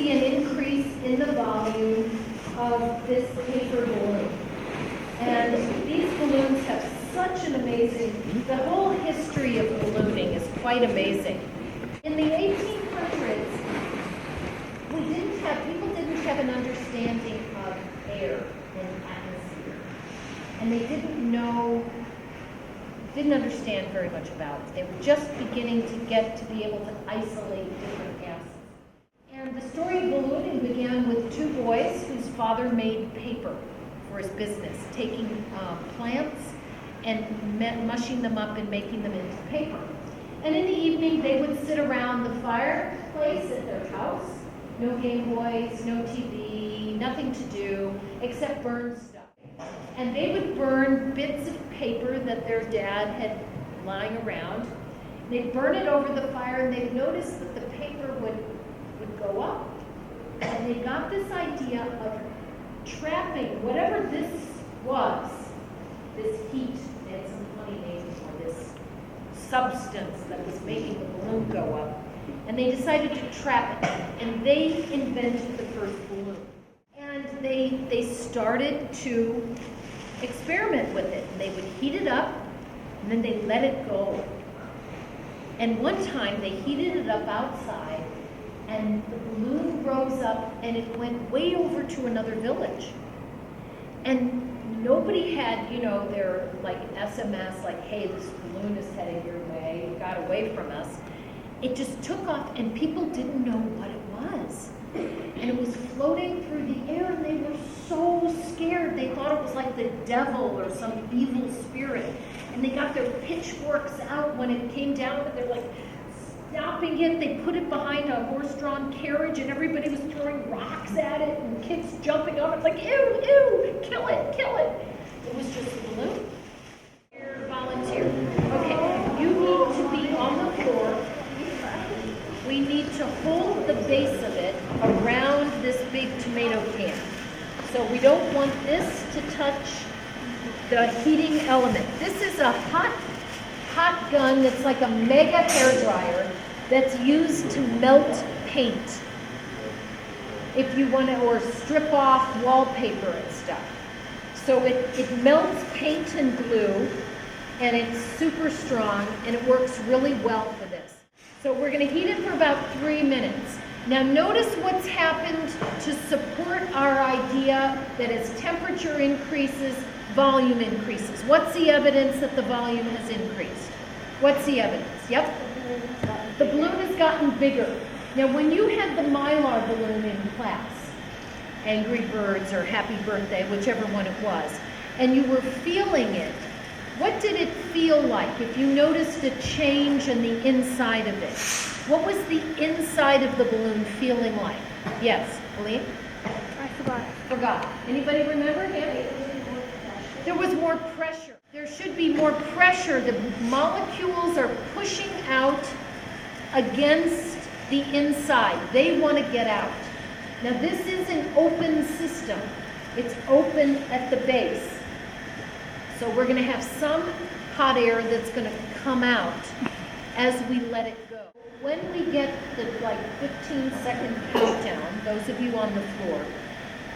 see an increase in the volume of this paper balloon. And these balloons have such an amazing, the whole history of ballooning is quite amazing. In the 1800s, people didn't have an understanding of air and atmosphere. And they didn't understand very much about it. They were just beginning to get to be able to isolate different gases. And the story of ballooning began with two boys whose father made paper for his business, taking plants and mushing them up and making them into paper. And in the evening, they would sit around the fireplace at their house. No Game Boys, no TV, nothing to do except burn stuff. And they would burn bits of paper that their dad had lying around. They'd burn it over the fire, and they'd notice that the paper would go up. And they got this idea of trapping whatever this was, this heat, they had some funny name for this substance that was making the balloon go up. And they decided to trap it, and they invented the first balloon. And they started to experiment with it. They would heat it up, and then they let it go. And one time they heated it up outside, and the balloon rose up, and it went way over to another village. And nobody had, their SMS, hey, this balloon is headed your way, it got away from us. It just took off, and people didn't know what it was. And it was floating through the air, and they were so scared. They thought it was like the devil or some evil spirit. And they got their pitchforks out when it came down, and they're stopping it. They put it behind a horse-drawn carriage, and everybody was throwing rocks at it, and kids jumping up. It's ew, ew, kill it, kill it. It was just a balloon. Volunteer. Okay, you need to be on the floor. We need to hold the base of it around this big tomato can. So we don't want this to touch the heating element. This is a hot gun that's like a mega hair dryer that's used to melt paint. If you want to, or strip off wallpaper and stuff. So it melts paint and glue, and it's super strong, and it works really well for this. So we're going to heat it for about 3 minutes. Now notice what's happened to support our idea that as temperature increases, volume increases. What's the evidence that the volume has increased? What's the evidence? Yep. The balloon has gotten bigger. Now when you had the Mylar balloon in class, Angry Birds or Happy Birthday, whichever one it was, and you were feeling it, what did it feel like if you noticed a change in the inside of it? What was the inside of the balloon feeling like? Yes, Aline? I Forgot. Anybody remember? Yeah. There was more pressure. There should be more pressure. The molecules are pushing out against the inside. They want to get out. Now this is an open system. It's open at the base. So we're going to have some hot air that's going to come out as we let it go. When we get the 15-second countdown, those of you on the floor,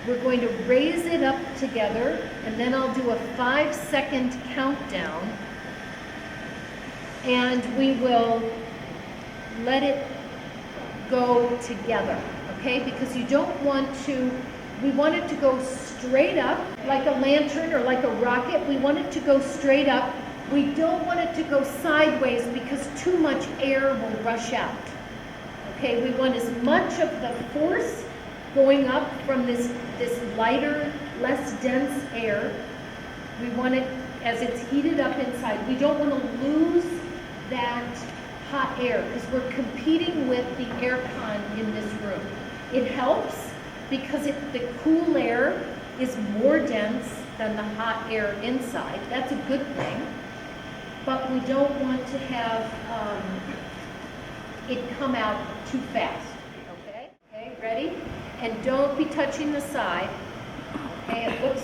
we're going to raise it up together, and then I'll do a 5-second countdown, and we will let it go together, okay? Because you don't want to, we want it to go straight up like a lantern or like a rocket. We want it to go straight up. We don't want it to go sideways because too much air will rush out. Okay, we want as much of the force going up from this lighter, less dense air. We want it as it's heated up inside. We don't want to lose that hot air because we're competing with the air con in this room. It helps because the cool air is more dense than the hot air inside. That's a good thing. But we don't want to have it come out too fast. Okay? Okay, ready? And don't be touching the side. Okay,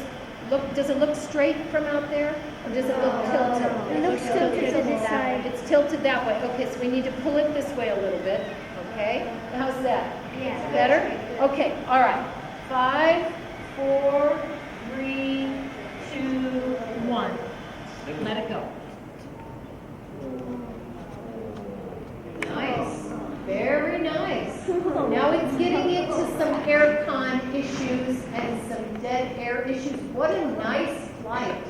does it look straight from out there? Or does it look tilted? It looks tilted to this side. It's tilted that way. Okay, so we need to pull it this way a little bit. Okay? How's that? Yeah. Better? Okay, all right. 5, 4, 3, 2, 1. Let it go. Nice. Very nice. Now it's getting into some air con issues and some dead air issues. What a nice flight.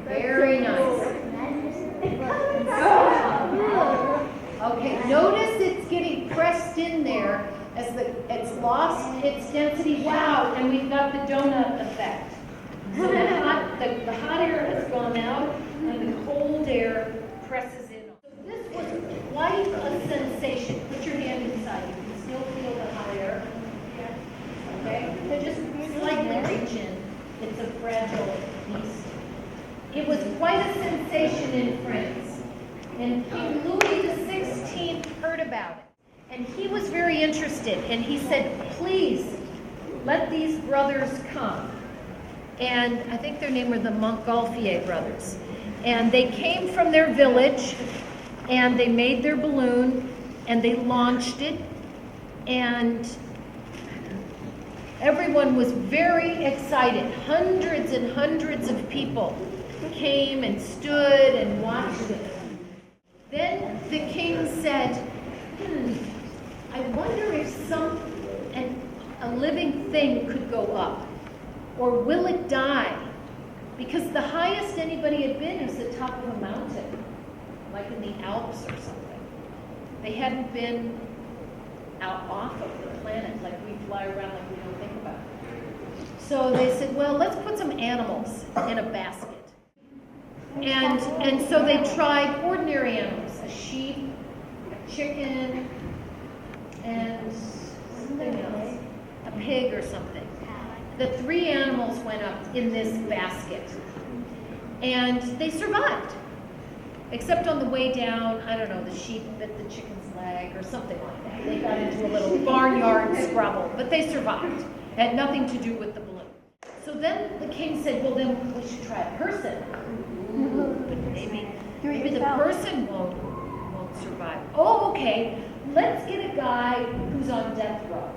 Very nice. Okay, notice it's getting pressed in there as it's lost its density. Wow, and we've got the donut effect. So the hot air has gone out and the cold air presses in. So this was quite a sensation. Put your hand inside. You can still feel the hot air. Okay? So just slightly reach in. It's a fragile piece. It was quite a sensation in France. And King Louis XVI heard about it. And he was very interested. And he said, please, let these brothers come. And I think their name were the Montgolfier brothers. And they came from their village, and they made their balloon, and they launched it. And everyone was very excited. Hundreds and hundreds of people came and stood and watched it. Then the king said, I wonder if a living thing could go up, or will it die? Because the highest anybody had been is the top of a mountain, like in the Alps or something. They hadn't been out off of the planet like we fly around like we don't think about it. So they said, well, let's put some animals in a basket. And so they tried ordinary animals, a sheep, a chicken, and something else, a pig or something. The 3 animals went up in this basket, and they survived. Except on the way down, I don't know, the sheep bit the chicken's leg or something like that. They got into a little barnyard squabble, but they survived. It had nothing to do with the balloon. So then the king said, well, then we should try a person. But maybe the person won't survive. Oh, okay. Let's get a guy who's on death row.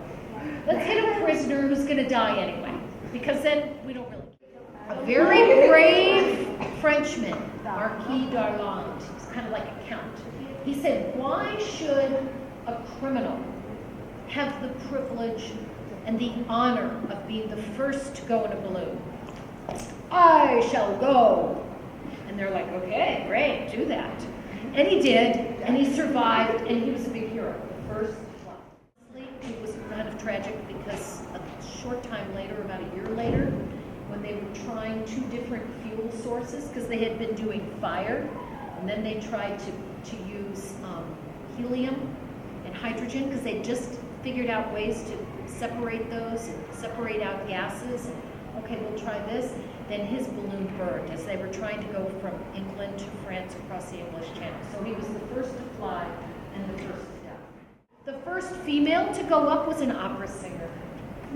Let's get a prisoner who's going to die anyway, because then we don't really care. A very brave Frenchman, Marquis d'Arland, he's kind of like a count. He said, why should a criminal have the privilege and the honor of being the first to go in a balloon? I shall go. And they're like, okay, great, do that. And he did, and he survived, and he was a big hero. The first flight. It was kind of tragic because a short time later, about a year later, when they were trying 2 different fuel sources, because they had been doing fire, and then they tried to use helium and hydrogen, because they just figured out ways to separate those and separate out gases. And, okay, we'll try this. Then his balloon burned as they were trying to go from England to France across the English Channel. So he was the first to fly and the first to die. The first female to go up was an opera singer.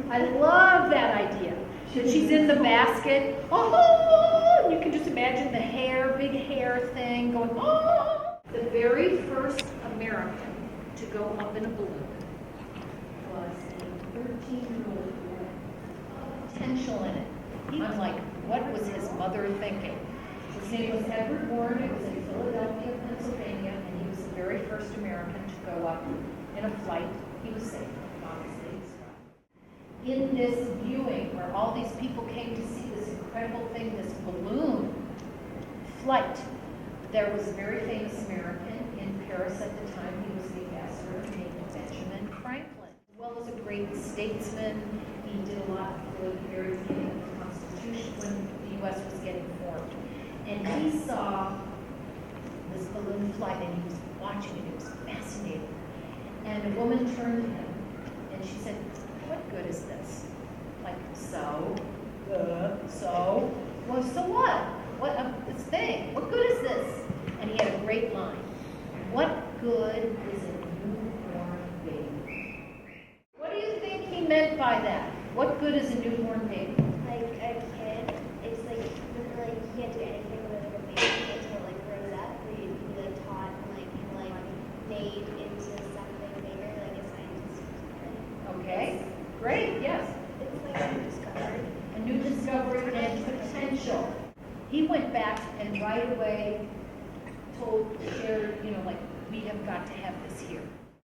I love that idea. That she's in the basket. Oh, and you can just imagine the hair, big hair thing going, oh. The very first American to go up in a balloon was a 13-year-old boy. Potential in it. I'm like, what was his mother thinking? His name was Edward Warren. It was in Philadelphia, Pennsylvania, and he was the very first American to go up in a flight. He was safe, obviously. In this viewing, where all these people came to see this incredible thing, this balloon flight, there was a very famous American in Paris at the time. He was the ambassador named Benjamin Franklin, as well as a great statesman. He did a lot for the very beginning of the Constitution when the U.S. was getting formed. And he saw this balloon flight, and he was watching it. It was fascinating. And a woman turned to him, and she said, what good is this? Like, so? Well, so what? What of this thing? What good is this? And he had a great line. What good is a newborn baby? What do you think he meant by that? What good is a newborn baby? Like a kid, it's like you can't do anything with a baby until it grows up. But you'd be like taught and like made into something bigger. he went back and right away shared, like, we have got to have this here.